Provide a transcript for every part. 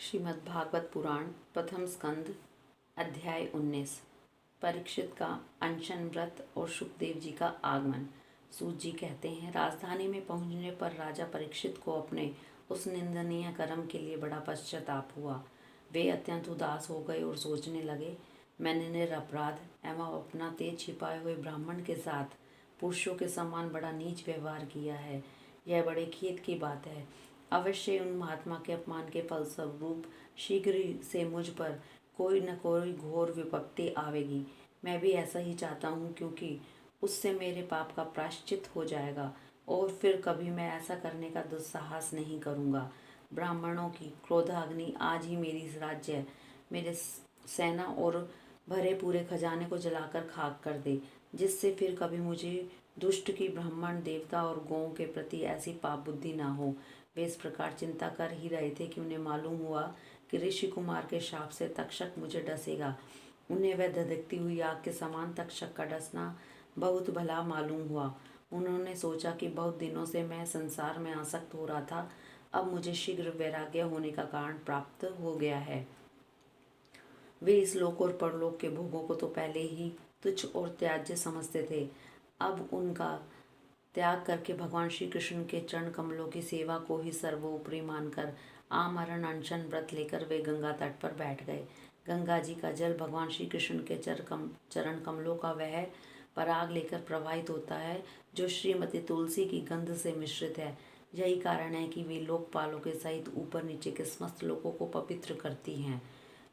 श्रीमद् भागवत पुराण प्रथम स्कंद अध्याय 19। परीक्षित का अनशन व्रत और सुखदेव जी का आगमन। सूत जी कहते हैं, राजधानी में पहुंचने पर राजा परीक्षित को अपने उस निंदनीय कर्म के लिए बड़ा पश्चाताप हुआ। वे अत्यंत उदास हो गए और सोचने लगे, मैंने निरपराध एवं अपना तेज छिपाए हुए ब्राह्मण के साथ पुरुषों के समान बड़ा नीच व्यवहार किया है। यह बड़े खेद की बात है। अवश्य उन महात्मा के अपमान के फलस्वरूप शीघ्र ही से मुझ पर कोई न कोई घोर विपत्ति आवेगी। मैं भी ऐसा ही चाहता हूँ, क्योंकि उससे मेरे पाप का प्रायश्चित हो जाएगा और फिर कभी मैं ऐसा करने का दुस्साहस नहीं करूँगा। ब्राह्मणों की क्रोधाग्नि आज ही मेरी राज्य, मेरे सेना और भरे पूरे खजाने को जलाकर खाक कर दे, जिससे फिर कभी मुझे दुष्ट की ब्राह्मण देवता और गौओं के प्रति ऐसी पाप बुद्धि ना हो। वे इस प्रकार चिंता कर ही रहे थे कि उन्हें मालूम हुआ कि ऋषि कुमार के शाप से तक्षक मुझे डसेगा। उन्हें वह धधकती हुई आग के समान तक्षक का डसना बहुत भला मालूम हुआ। उन्होंने सोचा कि बहुत दिनों से मैं संसार में आसक्त हो रहा था, अब मुझे शीघ्र वैराग्य होने का कारण प्राप्त हो गया है। वे इस लोक और परलोक के भोगों को तो पहले ही तुच्छ और त्याज्य समझते थे, अब उनका त्याग करके भगवान श्री कृष्ण के चरण कमलों की सेवा को ही सर्वोपरि मानकर आमरण अनशन व्रत लेकर वे गंगा तट पर बैठ गए। गंगा जी का जल भगवान श्री कृष्ण के चरण कमलों का वह पराग लेकर प्रवाहित होता है, जो श्रीमती तुलसी की गंध से मिश्रित है। यही कारण है कि वे लोकपालों के सहित ऊपर नीचे के समस्त लोगों को पवित्र करती हैं।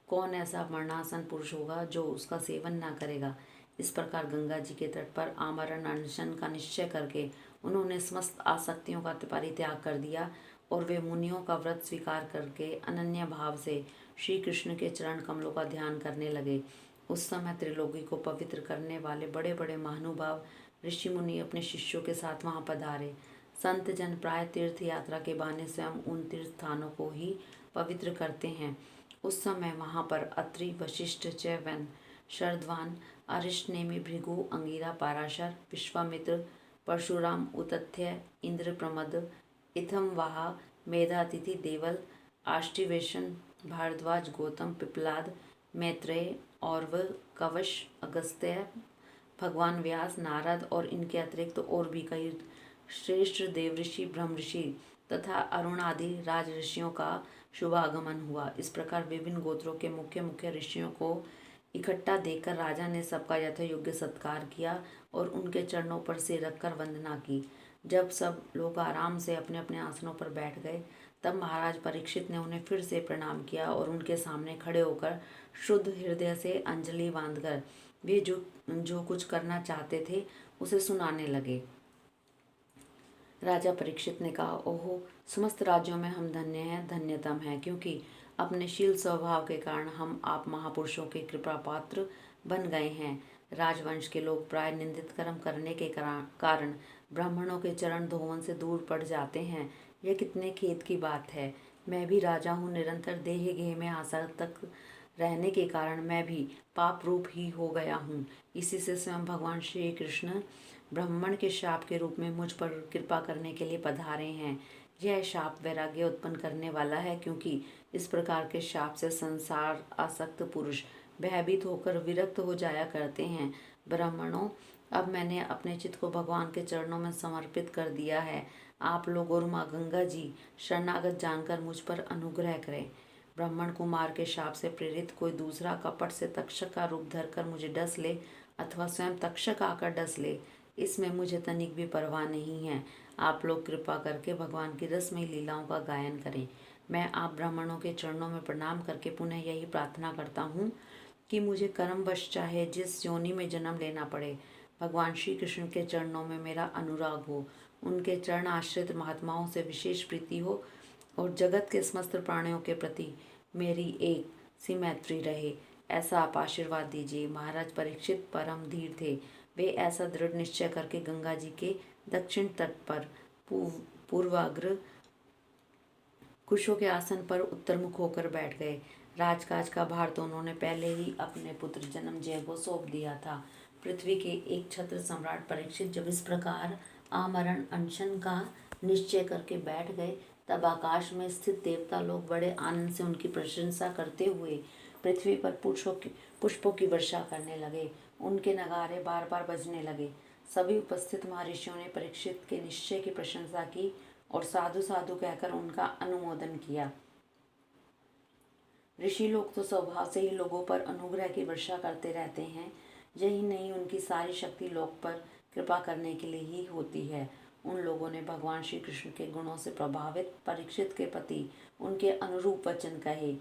कौन ऐसा मरणासन पुरुष होगा जो उसका सेवन ना करेगा। इस प्रकार गंगा जी के तट पर आमरण अनशन का निश्चय करके उन्होंने समस्त आसक्तियों का परित्याग कर दिया और वे मुनियों का व्रत स्वीकार करके अनन्य भाव से श्री कृष्ण के चरण कमलों का ध्यान करने लगे। उस समय त्रिलोकी को पवित्र करने वाले बड़े बड़े महानुभाव ऋषि मुनि अपने शिष्यों के साथ वहां पधारे। संत जन प्राय तीर्थ यात्रा के बहाने स्वयं उन तीर्थ स्थानों को ही पवित्र करते हैं। उस समय वहां पर अत्रि, वशिष्ठ, च्यवन, शरद्वान, अरिष्टनेमि, भृगु, अंगिरा, पाराशर, विश्वामित्र, परशुराम, उतथ्य, इंद्र, प्रमद, इथमवाहा, मेधातिथि, देवल, आष्टिवेशन, भारद्वाज, गौतम, पिपलाद, मैत्रेय, औरव, कवश, अगस्त्य, भगवान व्यास, नारद और इनके अतिरिक्त तो और भी कई श्रेष्ठ देवऋषि, ब्रह्मऋषि तथा अरुण आदि राज ऋषियों का शुभागमन हुआ। इस प्रकार विभिन्न गोत्रों के मुख्य मुख्य ऋषियों को इकट्ठा देखकर राजा ने सबका यथायोग्य सत्कार किया और उनके चरणों पर सिर रखकर वंदना की। जब सब लोग आराम से अपने अपने आसनों पर बैठ गए, तब महाराज परीक्षित ने उन्हें फिर से प्रणाम किया और उनके सामने खड़े होकर शुद्ध हृदय से अंजलि बांधकर वे जो कुछ करना चाहते थे उसे सुनाने लगे। राजा परीक्षित ने कहा, ओहो, समस्त राज्यों में हम धन्य हैं, धन्यतम हैं, क्योंकि अपने शील स्वभाव के कारण हम आप महापुरुषों के कृपा पात्र बन गए हैं। राजवंश के लोग प्राय निंदित कर्म करने के कारण ब्राह्मणों के चरण धोवन से दूर पड़ जाते हैं। यह कितने खेद की बात है। मैं भी राजा हूँ, निरंतर देह गेह में आसक्त रहने के कारण मैं भी पाप रूप ही हो गया हूँ। इसी से स्वयं भगवान श्री कृष्ण ब्राह्मण के शाप के रूप में मुझ पर कृपा करने के लिए पधारे हैं। यह शाप वैराग्य उत्पन्न करने वाला है, क्योंकि इस प्रकार के शाप से संसार आसक्त पुरुष भयभीत होकर विरक्त हो जाया करते हैं। ब्राह्मणों, अब मैंने अपने चित्त को भगवान के चरणों में समर्पित कर दिया है। आप लोग और माँ गंगा जी शरणागत जानकर मुझ पर अनुग्रह करें। ब्राह्मण कुमार के शाप से प्रेरित कोई दूसरा कपट से तक्षक का रूप धरकर मुझे डस ले अथवा स्वयं तक्षक आकर डस ले, इसमें मुझे तनिक भी परवाह नहीं है। आप लोग कृपा करके भगवान की रसमयी लीलाओं का गायन करें। मैं आप ब्राह्मणों के चरणों में प्रणाम करके पुनः यही प्रार्थना करता हूँ कि मुझे कर्मवश चाहे जिस योनि में जन्म लेना पड़े, भगवान श्री कृष्ण के चरणों में मेरा अनुराग हो, उनके चरण आश्रित महात्माओं से विशेष प्रीति हो और जगत के समस्त प्राणियों के प्रति मेरी एक सी मैत्री रहे। ऐसा आप आशीर्वाद दीजिए। महाराज परीक्षित परम धीर थे। वे ऐसा दृढ़ निश्चय करके गंगा जी के दक्षिण तट पर पूर्वाग्र कुशों के आसन पर उत्तरमुख होकर बैठ गए। राजकाज का भार तो उन्होंने पहले ही अपने पुत्र जन्मजय को सौंप दिया था। पृथ्वी के एक छत्र सम्राट परीक्षित जब इस प्रकार आमरण अनशन का निश्चय करके बैठ गए, तब आकाश में स्थित देवता लोग बड़े आनंद से उनकी प्रशंसा करते हुए पृथ्वी पर पुष्पों की वर्षा करने लगे। उनके नगारे बार बार बजने लगे। सभी उपस्थित महर्षियों ने परीक्षित के निश्चय की प्रशंसा की और साधु साधु कहकर उनका अनुमोदन किया। ऋषि लोग तो स्वभाव से ही लोगों पर अनुग्रह की वर्षा करते रहते हैं। यही नहीं, उनकी सारी शक्ति लोक पर कृपा करने के लिए ही होती है। उन लोगों ने भगवान श्री कृष्ण के गुणों से प्रभावित परीक्षित के प्रति उनके अनुरूप वचन कहे।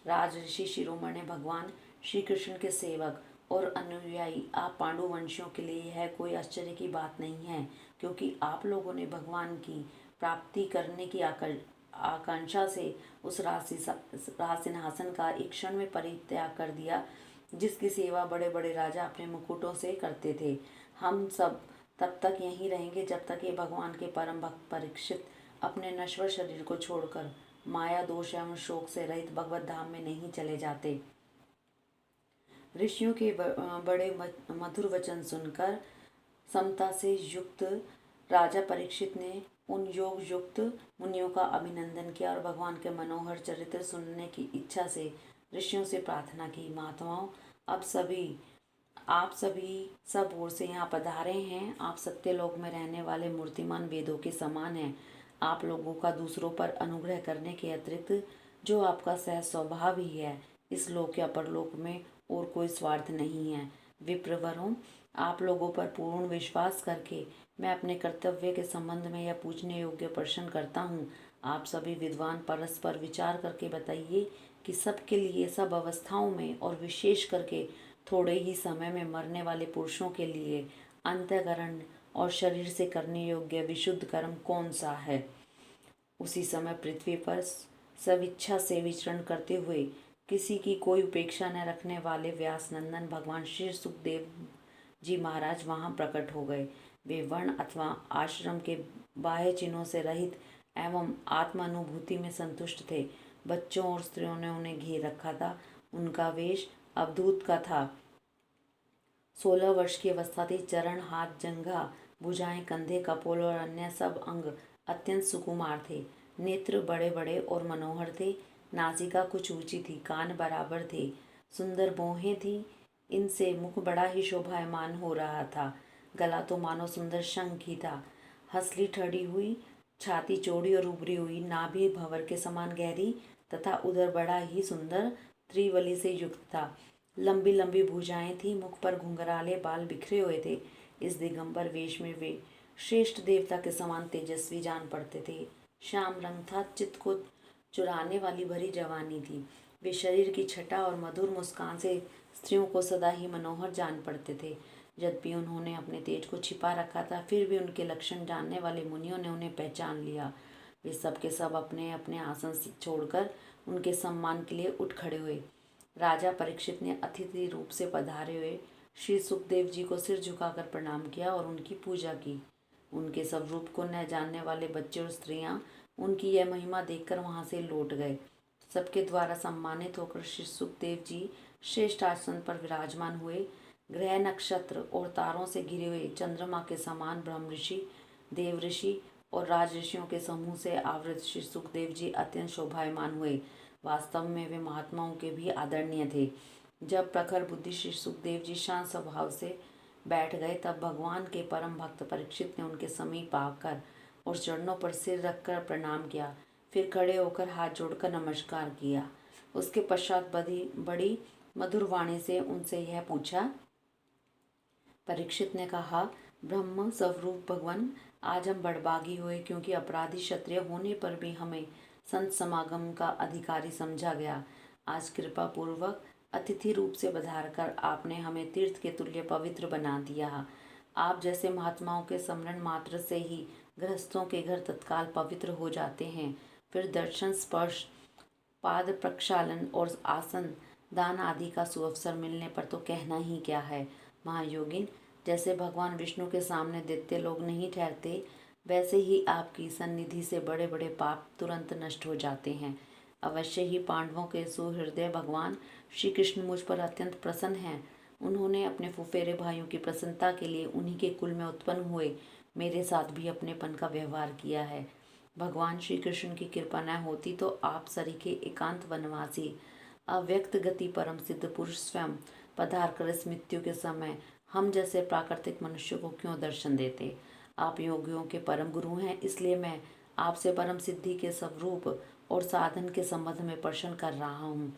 राज ऋषि शिरोमणि भगवान श्री कृष्ण के सेवक और अनुयायी आप पांडुवंशियों के लिए यह कोई आश्चर्य की बात नहीं है, क्योंकि आप लोगों ने भगवान की प्राप्ति करने की आकांक्षा से उस राज सिंहासन का एक क्षण में परित्याग कर दिया, जिसकी सेवा बड़े बड़े राजा अपने मुकुटों से करते थे। हम सब तब तक यहीं रहेंगे जब तक ये भगवान के परम भक्त परीक्षित अपने नश्वर शरीर को छोड़कर माया दोष एवं शोक से रहित भगवत धाम में नहीं चले जाते। ऋषियों के बड़े मधुर वचन सुनकर समता से युक्त राजा परीक्षित ने उन योग युक्त मुनियों का अभिनंदन किया और भगवान के मनोहर चरित्र सुनने की इच्छा से ऋषियों से प्रार्थना की, महात्माओं, आप सभी सब ओर से यहाँ पधारे हैं। आप सत्यलोक में रहने वाले मूर्तिमान वेदों के समान हैं। आप लोगों का दूसरों पर अनुग्रह करने के अतिरिक्त जो आपका सहज स्वभाव ही है, इस लोक या परलोक में और कोई स्वार्थ नहीं है। विप्रवरों, आप लोगों पर पूर्ण विश्वास करके मैं अपने कर्तव्य के संबंध में यह पूछने योग्य प्रश्न करता हूँ। आप सभी विद्वान परस्पर विचार करके बताइए कि सबके लिए सब अवस्थाओं में और विशेष करके थोड़े ही समय में मरने वाले पुरुषों के लिए अंतःकरण और शरीर से करने योग्य विशुद्ध कर्म कौन सा है। उसी समय पृथ्वी पर स्वेच्छा से विचरण करते हुए किसी की कोई उपेक्षा न रखने वाले व्यास नंदन भगवान श्री सुखदेव जी महाराज वहां प्रकट हो गए। वे वर्ण अथवा आश्रम के बाह्य चिन्हों से रहित एवं आत्मानुभूति में संतुष्ट थे। बच्चों और स्त्रियों ने उन्हें घेर रखा था। उनका वेश अवधूत का था। 16 वर्ष की अवस्था थी। चरण, हाथ, जंघा, भुजाएं, कंधे, कपोल और अन्य सब अंग अत्यंत सुकुमार थे। नेत्र बड़े बड़े और मनोहर थे। नासिका कुछ ऊंची थी, कान बराबर थे, सुंदर भौहें थी। इनसे मुख बड़ा ही शोभायमान हो रहा था। गला तो मानो सुंदर शंख ही था। हंसली ठड़ी हुई, छाती चौड़ी और उभरी हुई, नाभि भंवर के समान गहरी तथा उदर बड़ा ही सुंदर त्रिवली से युक्त था। लंबी लंबी भुजाएं थी। मुख पर घुंघराले बाल बिखरे हुए थे। इस दिगंबर वेश में वे श्रेष्ठ देवता के समान तेजस्वी जान पड़ते थे। श्याम रंग था। चित्त को चुराने वाली भरी जवानी थी। वे शरीर की छटा और मधुर मुस्कान से स्त्रियों को सदा ही मनोहर जान पड़ते थे। यद्यपि उन्होंने अपने तेज को छिपा रखा था, फिर भी उनके लक्षण जानने वाले मुनियों ने उन्हें पहचान लिया। वे सब के सब अपने अपने आसन छोड़कर उनके सम्मान के लिए उठ खड़े हुए। राजा परीक्षित ने अतिथि रूप से पधारे हुए श्री सुखदेव जी को सिर झुकाकर प्रणाम किया और उनकी पूजा की। उनके स्वरूप को न जानने वाले बच्चे और स्त्रियां उनकी यह महिमा देखकर वहां से लौट गए। सबके द्वारा सम्मानित होकर श्री सुखदेव जी श्रेष्ठ आसन पर विराजमान हुए। ग्रह, नक्षत्र और तारों से घिरे हुए चंद्रमा के समान ब्रह्म ऋषि, देव ऋषि और राज ऋषियों के समूह से आवृत श्री सुखदेव जी अत्यंत शोभायमान हुए। वास्तव में वे महात्माओं के भी आदरणीय थे। जब प्रखर बुद्धि श्री सुखदेव जी शांत स्वभाव से बैठ गए, तब भगवान के परम भक्त परीक्षित ने उनके समीप आकर और चरणों पर सिर रखकर प्रणाम किया। फिर खड़े होकर हाथ जोड़कर नमस्कार किया। उसके पश्चात बड़ी मधुर वाणी से उनसे यह पूछा। परीक्षित ने कहा, ब्रह्म स्वरूप भगवान, आज हम बड़भागी हुए, क्योंकि अपराधी क्षत्रिय होने पर भी हमें संत समागम का अधिकारी समझा गया। आज कृपा पूर्वक अतिथि रूप से पधारकर आपने हमें तीर्थ के तुल्य पवित्र बना दिया। आप जैसे महात्माओं के स्मरण मात्र से ही गृहस्थों के घर तत्काल पवित्र हो जाते हैं। फिर दर्शन, स्पर्श, पाद प्रक्षालन और आसन दान आदि का सुअवसर मिलने पर तो कहना ही क्या है। महायोगिन, जैसे भगवान विष्णु के सामने दैत्य लोग नहीं ठहरते, वैसे ही आपकी सन्निधि से बड़े बड़े पाप तुरंत नष्ट हो जाते हैं। अवश्य ही पांडवों के सुहृदय भगवान श्री कृष्ण मुझ पर अत्यंत प्रसन्न हैं। उन्होंने अपने फुफेरे भाइयों की प्रसन्नता के लिए उन्हीं के कुल में उत्पन्न हुए मेरे साथ भी अपनेपन का व्यवहार किया है। भगवान श्री कृष्ण की कृपा न होती तो आप सरीखे एकांत वनवासी अव्यक्त गति परम सिद्ध पुरुष स्वयं पधार कर इस मृत्यु के समय हम जैसे प्राकृतिक मनुष्य को क्यों दर्शन देते। आप योगियों के परम गुरु हैं, इसलिए मैं आपसे परम सिद्धि के स्वरूप और साधन के संबंध में प्रश्न कर रहा हूँ।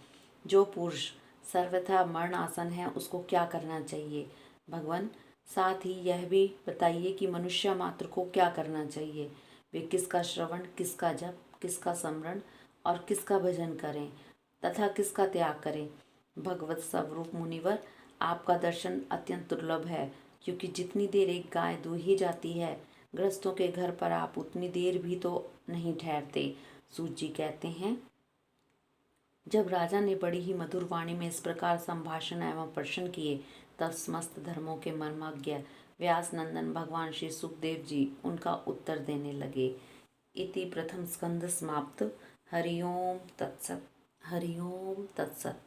जो पुरुष सर्वथा मरण आसन है उसको क्या करना चाहिए भगवान? साथ ही यह भी बताइए कि मनुष्य मात्र को क्या करना चाहिए। वे किसका श्रवण, किसका जप, किसका स्मरण और किसका भजन करें तथा किसका त्याग करें। भगवत स्वरूप मुनिवर, आपका दर्शन अत्यंत दुर्लभ है, क्योंकि जितनी देर एक गाय दूही जाती है गृहस्थों के घर पर आप उतनी देर भी तो नहीं ठहरते। सूत जी कहते हैं, जब राजा ने बड़ी ही मधुर वाणी में इस प्रकार संभाषण एवं प्रश्न किए तब समस्त धर्मों के मर्मज्ञ व्यास नंदन भगवान श्री सुखदेव जी उनका उत्तर देने लगे। इति प्रथम स्कंद समाप्त। हरिओम तत्सत। हरिओम तत्सत।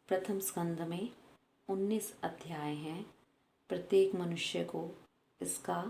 प्रथम स्कंद में 19 अध्याय हैं। प्रत्येक मनुष्य को इसका